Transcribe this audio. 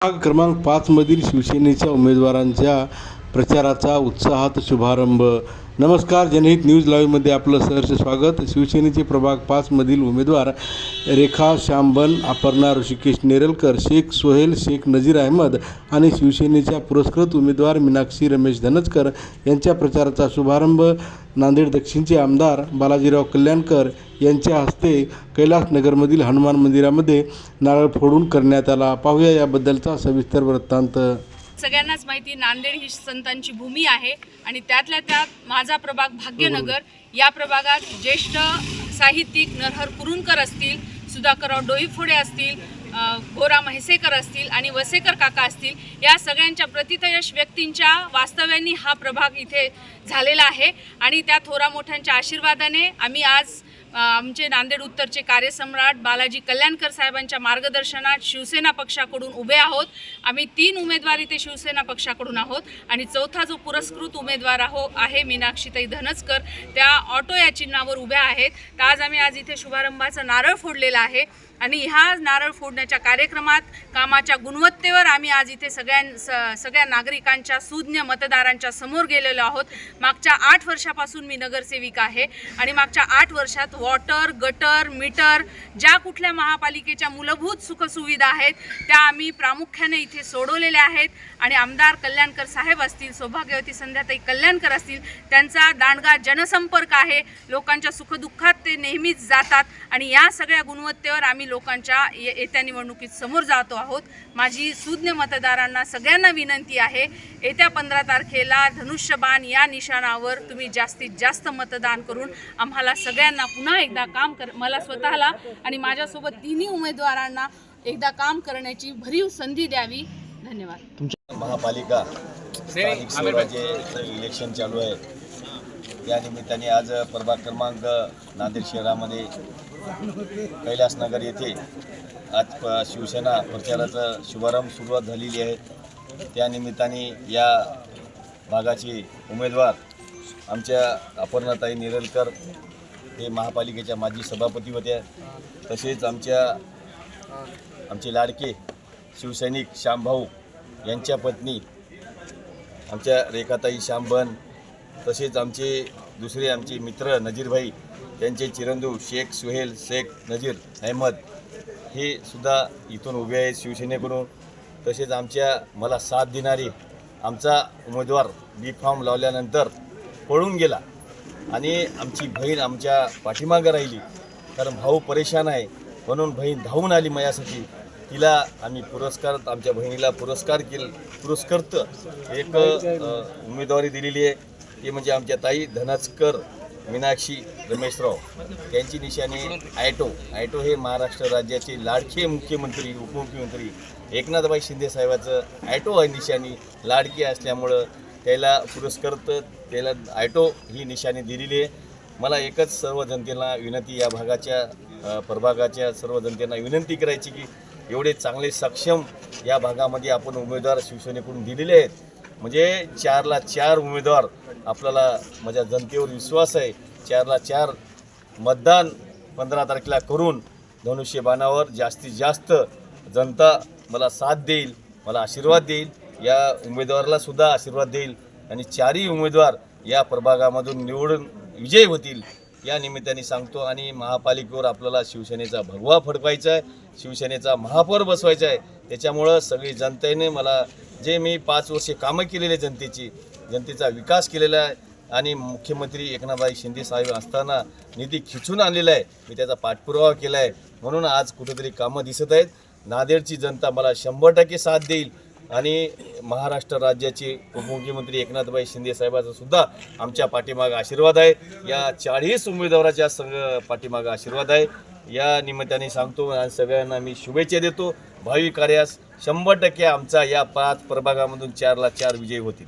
भाग क्रमांक 5 मधील शिवसेनेच्या उमेदवारांच्या प्रचाराचा उत्साहात शुभारंभ। नमस्कार, जनहित न्यूज लाईव्हमध्ये आपलं सहर्ष स्वागत। शिवसेनेचे प्रभाग 5 मधील उमेदवार रेखा शांबन, अपर्णा ऋषिकेश नेरलकर, शेख सोहेल शेख नजीर अहमद आणि शिवसेनेच्या पुरस्कृत उमेदवार मीनाक्षी रमेश धनचकर यांच्या प्रचाराचा शुभारंभ नांदेड दक्षिणचे आमदार बालाजीराव कल्याणकर यांच्या हस्ते कैलासनगरमधील हनुमान मंदिरामध्ये नारळ फोडून करण्यात आला। पाहूया याबद्दलचा सविस्तर वृत्तांत। सगळ्यांनाच माहिती, नांदेड ही संतांची भूमी आहे आणि त्यातल्या त्यात माझा प्रभाग भाग्यनगर या प्रभागात ज्येष्ठ साहित्यिक नरहर कुरुंदकर असतील, सुधाकरराव डोईफोडे असतील, गोरा म्हैसेकर असतील आणि वसेकर काका असतील, या सगळ्यांच्या प्रतितयश व्यक्तींच्या वास्तव्याने हा प्रभाग इथे झालेला आहे आणि त्या थोरा मोठ्यांच्या आशीर्वादाने आम्ही आज आमचे नांदेड उत्तरचे कार्यसम्राट बालाजी कल्याणकर साहेबांच्या मार्गदर्शनात शिवसेना पक्षाकडून उभे आहोत। आम्ही 3 उमेदवार इथे शिवसेना पक्षाकडून आहोत आणि चौथा जो पुरस्कृत उमेदवार आहे मीनाक्षीताई धनचकर, त्या ऑटो या चिन्हावर उभ्या आहेत। तर आज इथे शुभारंभाचा नारळ फोडलेला आहे आणि ह्या नारळ फोडण्याच्या कार्यक्रमात कामाच्या गुणवत्तेवर आम्ही आज इथे सगळ्या नागरिकांच्या सुज्ञ मतदारांच्या समोर गेलेलो आहोत। मागच्या 8 वर्षापासून मी नगरसेविका आहे आणि मागच्या 8 वर्षात वॉटर, गटर, मीटर, ज्या कुठल्या महापालिकेच्या मूलभूत सुखसुविधा आहेत त्या आम्ही प्रामुख्याने इथे सोडवलेल्या आहेत आणि आमदार कल्याणकर साहेब असतील, सौभाग्यवती संध्याताई कल्याणकर असतील, त्यांचा दांडगा जनसंपर्क आहे। लोकांच्या सुखदुःखात ते नेहमीच जातात आणि या सगळ्या गुणवत्तेवर आम्ही लोकांच्या येत्या निवडणुकीत समोर जातो आहोत। माझी सुज्ञ मतदारांना सगळ्यांना विनंती आहे, येत्या 15 तारखेला धनुष्यबाण या निशाणावर तुम्ही जास्तीत जास्त मतदान करून आम्हाला सगळ्यांना पुन्हा एकदा मला स्वतःला आणि माझ्यासोबत 3 उमेदवारांना एकदा काम करण्याची भरीव संधी द्यावी। धन्यवाद। महापालिका स्थानिक स्वराज्य इलेक्शन चालू आहे, या निमित्ताने आज प्रभाग क्रमांक नांदेड शहरामध्ये कैलासनगर येथे आज शिवसेना प्रचाराचा शुभारंभ सुरुवात झालेली आहे। त्या निमित्ताने या भागाचे उमेदवार आमच्या अपर्णाताई नेरलकर हे महापालिकेच्या माजी सभापती होत्या, तसेच आमचे लाडके शिवसैनिक श्यामभाऊ यांच्या पत्नी आमच्या रेखाताई शांबन, तसेच आमचे मित्र नजीरभाई यांचे चिरंजीव शेख सोहेल शेख नजीर अहमद हे सुद्धा इथून उभे आहेत शिवसेनेकडून। तसेच मला साथ देणारी आमचा उमेदवार बी फॉर्म लावल्यानंतर पळून गेला आणि आमची बहीण आमच्या पाठीमागं राहिली, कारण भाऊ परेशान आहे म्हणून बहीण धावून आली माझ्यासाठी। तिला आम्ही आमच्या बहिणीला पुरस्कृत एक उमेदवारी दिलेली आहे, ती म्हणजे आमच्या ताई धनचकर मीनाक्षी रमेशराव, त्यांची निशाणी ॲटो हे महाराष्ट्र राज्याचे लाडके मुख्यमंत्री उपमुख्यमंत्री एकनाथभाई शिंदे साहेबाचं ॲटो आहे निशाणी, लाडकी असल्यामुळं त्याला ॲटो ही निशाणी दिलेली आहे। मला एकच सर्व जनतेला विनंती, या भागाच्या प्रभागाच्या सर्व जनतेला विनंती करायची की एवढे चांगले सक्षम या भागामध्ये आपण उमेदवार शिवसेनेकडून दिलेले आहेत, म्हणजे 4ला 4 उमेदवार आपल्याला माझ्या जनतेवर विश्वास आहे। 4ला 4 मतदान 15 तारखेला करून धनुष्यबाणावर जास्तीत जास्त जनता मला साथ देईल, मला आशीर्वाद देईल, या उमेदवाराला सुद्धा आशीर्वाद देईल आणि 4ही उमेदवार या प्रभागामधून निवडून विजयी होतील या निमित्ताने सांगतो। आणि महापालिकेवर आपल्याला शिवसेनेचा भगवा फडकवायचा आहे, शिवसेनेचा महापौर बसवायचा आहे। त्याच्यामुळं सगळी जनतेने मला जे मी 5 वर्षे कामं केलेले जनतेचा विकास केलेला आहे आणि मुख्यमंत्री एकनाथभाई शिंदे साहेब असताना निधी खिचून आणलेला आहे, मी त्याचा पाठपुरावा केला आहे, म्हणून आज कुठेतरी कामं दिसत आहेत। नांदेडची जनता मला 100% साथ देईल आणि महाराष्ट्र राज्याचे उपमुख्यमंत्री एकनाथभाई शिंदे साहेबांचा सुद्धा आमच्या पाठीमागं आशीर्वाद आहे। या 40 उमेदवाराच्या पाठीमागं आशीर्वाद आहे। या निमित्ताने सांगतो आणि सगळ्यांना मी शुभेच्छा देतो। भावी कार्यास 100% आमचा या 5 प्रभागामधून 4ला 4 विजय होतील।